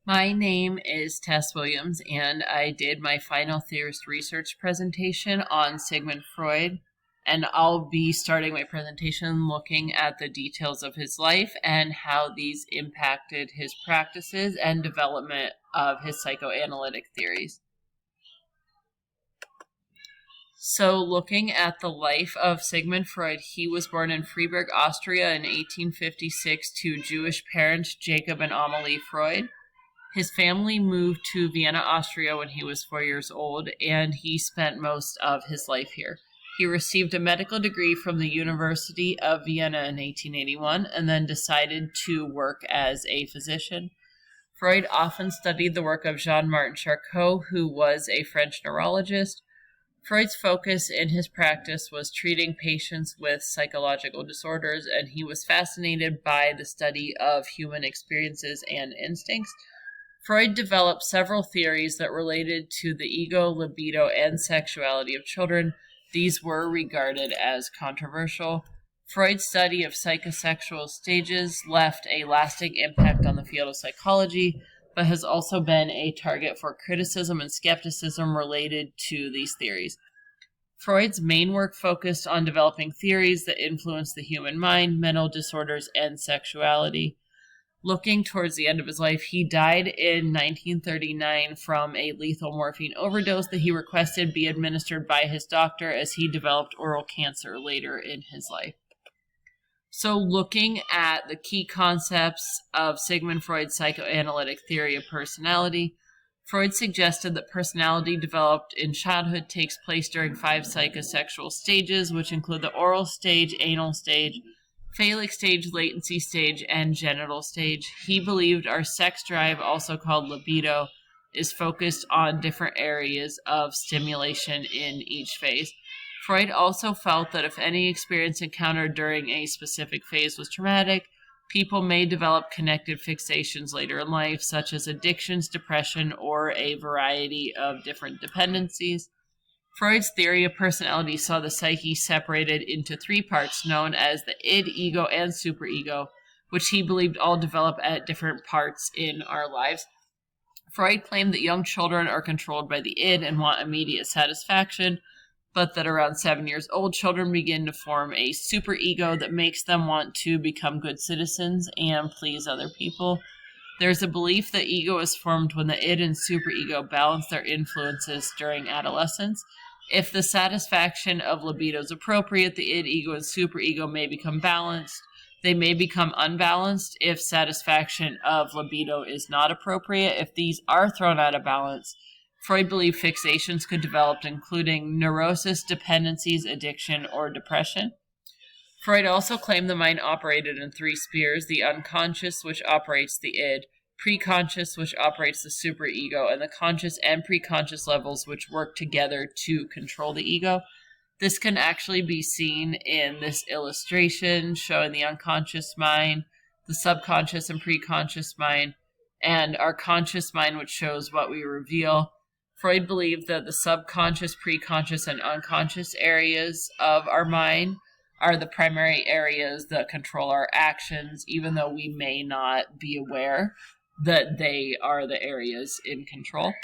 My name is Tess Williams, and I did my final theorist research presentation on Sigmund Freud. And I'll be starting my presentation looking at the details of his life and how these impacted his practices and development of his psychoanalytic theories. So, looking at the life of Sigmund Freud, he was born in Freiburg, Austria in 1856 to Jewish parents Jacob and Amalie Freud. His family moved to Vienna, Austria when he was 4 years old, and he spent most of his life here. He received a medical degree from the University of Vienna in 1881 and then decided to work as a physician. Freud often studied the work of Jean-Martin Charcot, who was a French neurologist. Freud's focus in his practice was treating patients with psychological disorders, and he was fascinated by the study of human experiences and instincts. Freud developed several theories that related to the ego, libido, and sexuality of children. These were regarded as controversial. Freud's study of psychosexual stages left a lasting impact on the field of psychology, but has also been a target for criticism and skepticism related to these theories. Freud's main work focused on developing theories that influence the human mind, mental disorders, and sexuality. Looking towards the end of his life, he died in 1939 from a lethal morphine overdose that he requested be administered by his doctor as he developed oral cancer later in his life. So, looking at the key concepts of Sigmund Freud's psychoanalytic theory of personality, Freud suggested that personality developed in childhood takes place during 5 psychosexual stages, which include the oral stage, anal stage, phallic stage, latency stage, and genital stage. He believed our sex drive, also called libido, is focused on different areas of stimulation in each phase. Freud also felt that if any experience encountered during a specific phase was traumatic, people may develop connected fixations later in life, such as addictions, depression, or a variety of different dependencies. Freud's theory of personality saw the psyche separated into 3 parts known as the id, ego, and superego, which he believed all develop at different parts in our lives. Freud claimed that young children are controlled by the id and want immediate satisfaction, but that around 7 years old, children begin to form a superego that makes them want to become good citizens and please other people. There's a belief that ego is formed when the id and superego balance their influences during adolescence. If the satisfaction of libido is appropriate, the id, ego, and superego may become balanced. They may become unbalanced if satisfaction of libido is not appropriate. If these are thrown out of balance, Freud believed fixations could develop, including neurosis, dependencies, addiction, or depression. Freud also claimed the mind operated in 3 spheres: the unconscious, which operates the id, preconscious, which operates the superego, and the conscious and preconscious levels, which work together to control the ego. This can actually be seen in this illustration showing the unconscious mind, the subconscious and preconscious mind, and our conscious mind, which shows what we reveal. Freud believed that the subconscious, preconscious, and unconscious areas of our mind are the primary areas that control our actions, even though we may not be aware that they are the areas in control.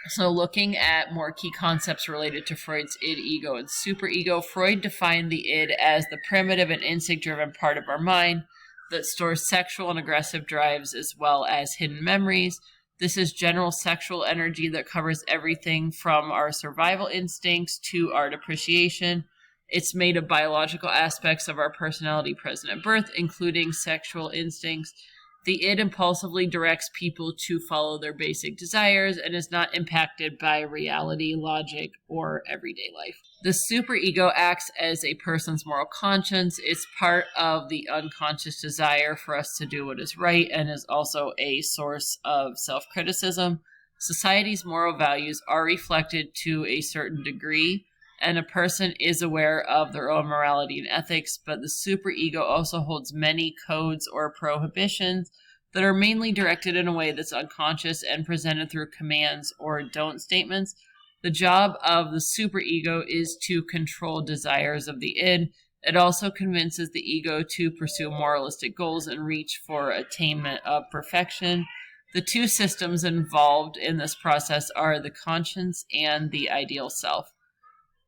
So, looking at more key concepts related to Freud's id, ego, and superego, Freud defined the id as the primitive and instinct-driven part of our mind that stores sexual and aggressive drives as well as hidden memories. This is general sexual energy that covers everything from our survival instincts to art appreciation. It's made of biological aspects of our personality present at birth, including sexual instincts. The id impulsively directs people to follow their basic desires and is not impacted by reality, logic, or everyday life. The superego acts as a person's moral conscience. It's part of the unconscious desire for us to do what is right and is also a source of self-criticism. Society's moral values are reflected to a certain degree, and a person is aware of their own morality and ethics, but the superego also holds many codes or prohibitions that are mainly directed in a way that's unconscious and presented through commands or don't statements. The job of the superego is to control desires of the id. It also convinces the ego to pursue moralistic goals and reach for attainment of perfection. The two systems involved in this process are the conscience and the ideal self.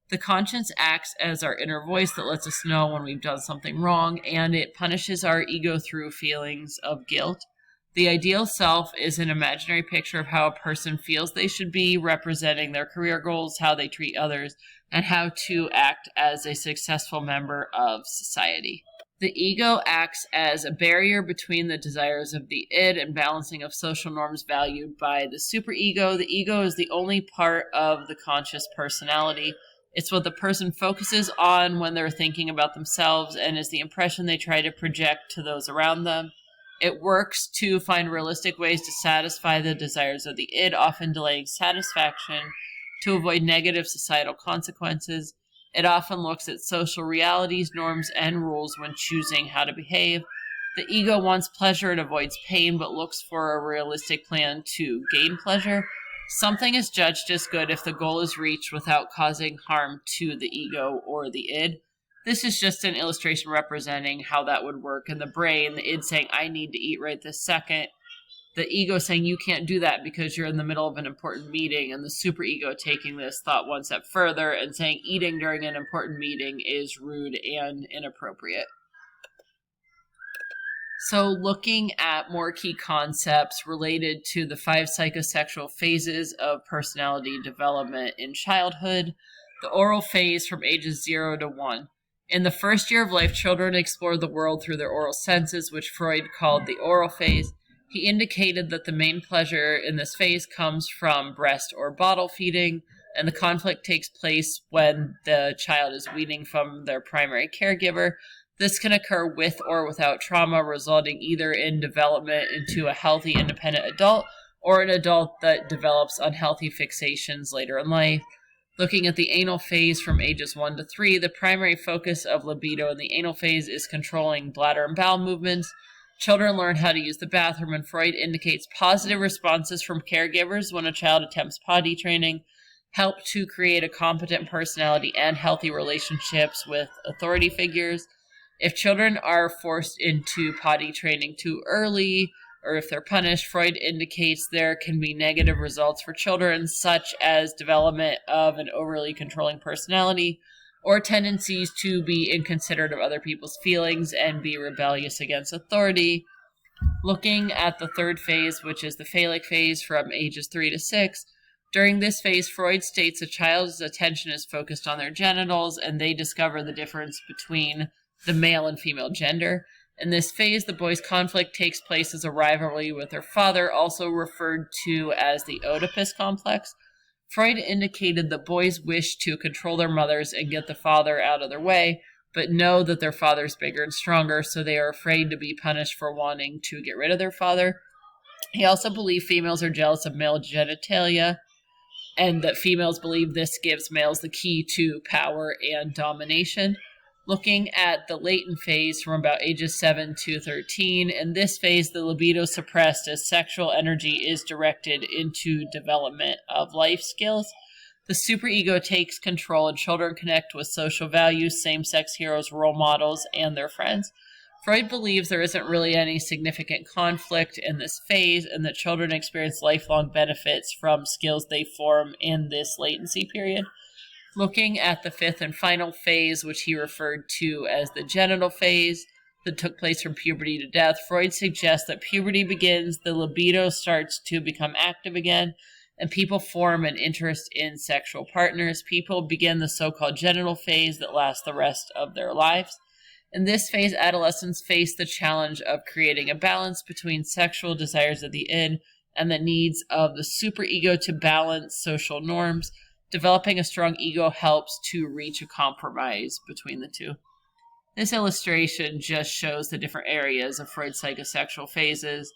The conscience acts as our inner voice that lets us know when we've done something wrong, and it punishes our ego through feelings of guilt. The ideal self is an imaginary picture of how a person feels they should be, representing their career goals, how they treat others, and how to act as a successful member of society. The ego acts as a barrier between the desires of the id and balancing of social norms valued by the superego. The ego is the only part of the conscious personality. It's what the person focuses on when they're thinking about themselves and is the impression they try to project to those around them. It works to find realistic ways to satisfy the desires of the id, often delaying satisfaction to avoid negative societal consequences. It often looks at social realities, norms, and rules when choosing how to behave. The ego wants pleasure and avoids pain, but looks for a realistic plan to gain pleasure. Something is judged as good if the goal is reached without causing harm to the ego or the id. This is just an illustration representing how that would work in the brain. The id saying, I need to eat right this second. The ego saying you can't do that because you're in the middle of an important meeting, and the superego taking this thought one step further and saying eating during an important meeting is rude and inappropriate. So looking at more key concepts related to the 5 psychosexual phases of personality development in childhood, the oral phase from ages 0 to 1. In the first year of life, children explore the world through their oral senses, which Freud called the oral phase. He indicated that the main pleasure in this phase comes from breast or bottle feeding, and the conflict takes place when the child is weaning from their primary caregiver. This can occur with or without trauma, resulting either in development into a healthy, independent adult or an adult that develops unhealthy fixations later in life. Looking at the anal phase from ages 1 to 3, the primary focus of libido in the anal phase is controlling bladder and bowel movements. Children learn how to use the bathroom, and Freud indicates positive responses from caregivers when a child attempts potty training help to create a competent personality and healthy relationships with authority figures. If children are forced into potty training too early, or if they're punished, Freud indicates there can be negative results for children, such as development of an overly controlling personality, or tendencies to be inconsiderate of other people's feelings and be rebellious against authority. Looking at the third phase, which is the phallic phase from ages 3 to 6, during this phase, Freud states a child's attention is focused on their genitals, and they discover the difference between the male and female gender. In this phase, the boy's conflict takes place as a rivalry with their father, also referred to as the Oedipus complex. Freud indicated that boys wish to control their mothers and get the father out of their way, but know that their father is bigger and stronger, so they are afraid to be punished for wanting to get rid of their father. He also believed females are jealous of male genitalia, and that females believe this gives males the key to power and domination. Looking at the latent phase from about ages 7 to 13. In this phase, the libido is suppressed as sexual energy is directed into development of life skills. The superego takes control, and children connect with social values, same-sex heroes, role models, and their friends. Freud believes there isn't really any significant conflict in this phase, and that children experience lifelong benefits from skills they form in this latency period. Looking at the 5th and final phase, which he referred to as the genital phase, that took place from puberty to death, Freud suggests that puberty begins, the libido starts to become active again, and people form an interest in sexual partners. People begin the so-called genital phase that lasts the rest of their lives. In this phase, adolescents face the challenge of creating a balance between sexual desires of the id and the needs of the superego to balance social norms. Developing a strong ego helps to reach a compromise between the two. This illustration just shows the different areas of Freud's psychosexual phases,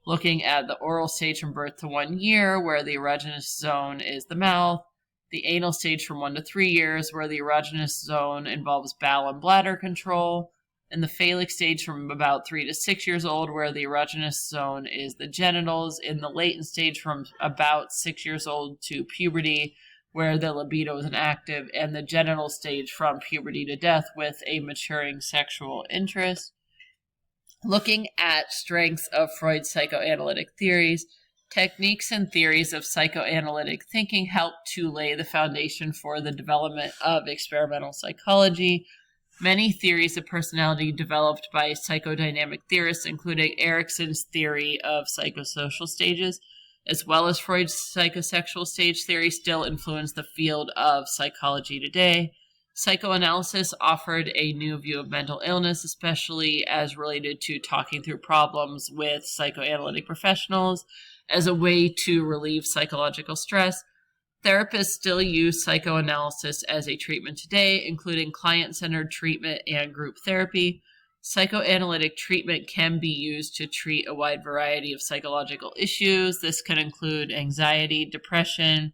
looking at the oral stage from birth to 1 year, where the erogenous zone is the mouth, the anal stage from 1 to 3 years, where the erogenous zone involves bowel and bladder control, and the phallic stage from about 3 to 6 years old, where the erogenous zone is the genitals, in the latent stage from about 6 years old to puberty, where the libido is inactive, and the genital stage from puberty to death with a maturing sexual interest. Looking at strengths of Freud's psychoanalytic theories, Techniques and theories of psychoanalytic thinking help to lay the foundation for the development of experimental psychology. Many theories of personality developed by psychodynamic theorists, including Erikson's theory of psychosocial stages, as well as Freud's psychosexual stage theory, still influence the field of psychology today. Psychoanalysis offered a new view of mental illness, especially as related to talking through problems with psychoanalytic professionals as a way to relieve psychological stress. Therapists still use psychoanalysis as a treatment today, including client-centered treatment and group therapy. Psychoanalytic treatment can be used to treat a wide variety of psychological issues. This can include anxiety, depression,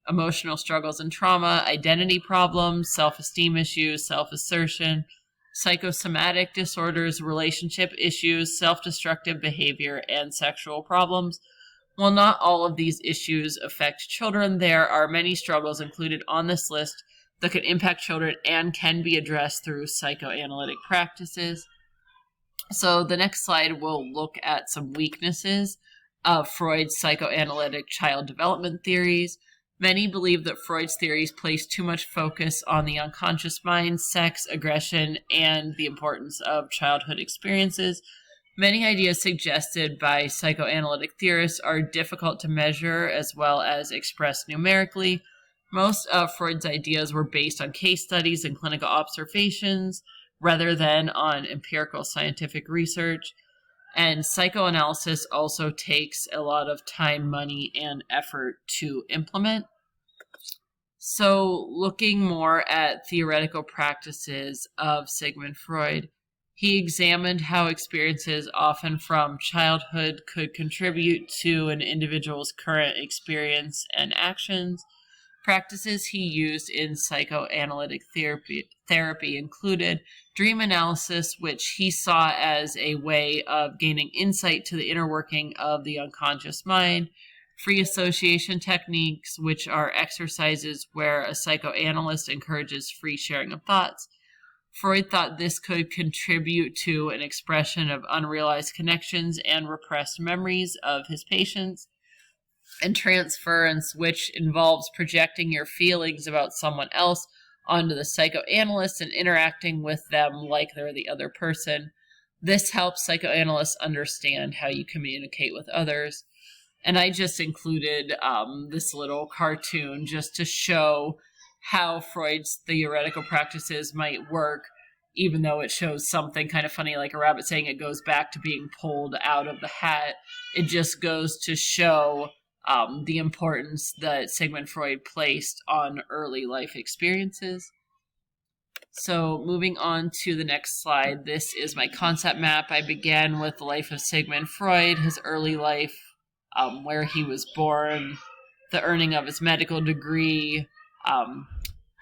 emotional struggles and trauma, identity problems, self-esteem issues, self-assertion, psychosomatic disorders, relationship issues, self-destructive behavior, and sexual problems. While not all of these issues affect children, there are many struggles included on this list that can impact children and can be addressed through psychoanalytic practices. So the next slide will look at some weaknesses of Freud's psychoanalytic child development theories. Many believe that Freud's theories place too much focus on the unconscious mind, sex, aggression, and the importance of childhood experiences. Many ideas suggested by psychoanalytic theorists are difficult to measure as well as express numerically. Most of Freud's ideas were based on case studies and clinical observations rather than on empirical scientific research. And psychoanalysis also takes a lot of time, money, and effort to implement. So, looking more at theoretical practices of Sigmund Freud, he examined how experiences often from childhood could contribute to an individual's current experience and actions. Practices he used in psychoanalytic therapy included dream analysis, which he saw as a way of gaining insight to the inner working of the unconscious mind, free association techniques, which are exercises where a psychoanalyst encourages free sharing of thoughts. Freud thought this could contribute to an expression of unrealized connections and repressed memories of his patients. And transference, which involves projecting your feelings about someone else onto the psychoanalyst and interacting with them like they're the other person. This helps psychoanalysts understand how you communicate with others. And I just included this little cartoon just to show how Freud's theoretical practices might work, even though it shows something kind of funny like a rabbit saying it goes back to being pulled out of the hat. It just goes to show the importance that Sigmund Freud placed on early life experiences. So moving on to the next slide, this is my concept map. I began with the life of Sigmund Freud, his early life, where he was born, the earning of his medical degree,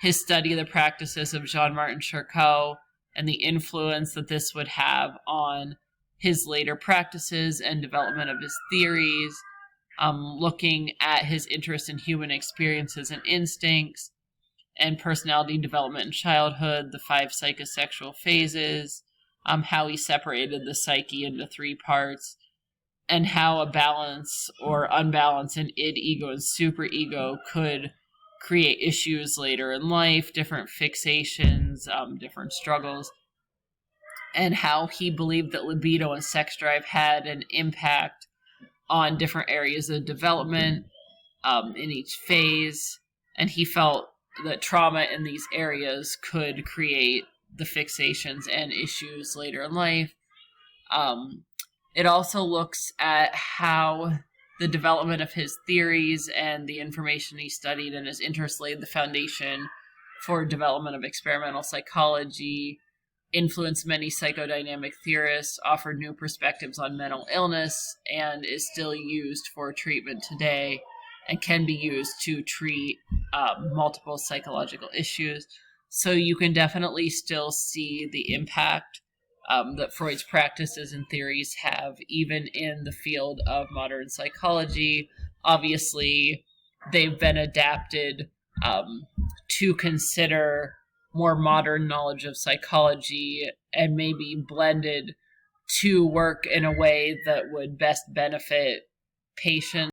his study of the practices of Jean-Martin Charcot, and the influence that this would have on his later practices and development of his theories, looking at his interest in human experiences and instincts, and personality development in childhood, the 5 psychosexual phases, how he separated the psyche into 3 parts, and how a balance or unbalance in id, ego, and superego could create issues later in life, different fixations, different struggles, and how he believed that libido and sex drive had an impact on different areas of development in each phase, and he felt that trauma in these areas could create the fixations and issues later in life. It also looks at how the development of his theories and the information he studied and his interests laid the foundation for development of experimental psychology, influenced many psychodynamic theorists, offered new perspectives on mental illness, and is still used for treatment today and can be used to treat multiple psychological issues. So you can definitely still see the impact that Freud's practices and theories have even in the field of modern psychology. Obviously, they've been adapted to consider more modern knowledge of psychology and maybe blended to work in a way that would best benefit patients